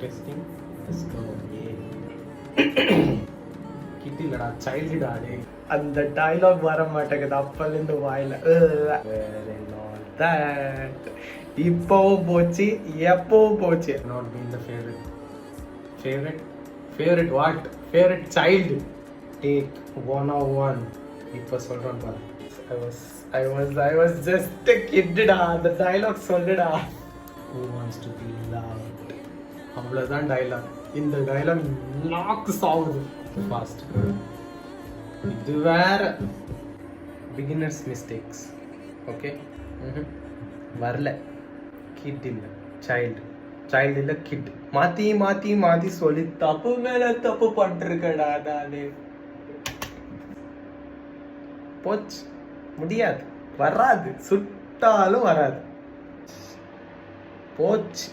Testing let's go. Kit இல்லடா, சைல்டுடா. டே அந்த dialogue வர மாட்டேங்குது அப்பலேருந்து வாயில. இப்பவும் போச்சு, எப்பவும் போச்சு. Not been the favourite what favourite child. Take 101. இப்போ சொல்றேன் பாரு. I was just a kid டா. அந்த டயலாக் சொல்லுடா. Who wants to be loved? அவ்வளவுதான் டயலாக். இந்த டயலாக் நாக்கு சாவுது ஃபாஸ்ட். இது வேற பிகினர்ஸ் மிஸ்டேக்ஸ். ஓகே, வரல. கிட் இல்லை, சைல்டு இல்லை, கிட். மாற்றி மாற்றி மாற்றி சொல்லி தப்பு மேலே தப்பு பண்ணிருக்கடா நானு. போச்சு, முடியாது, வராது, சுட்டாலும் வராது. போச்சு.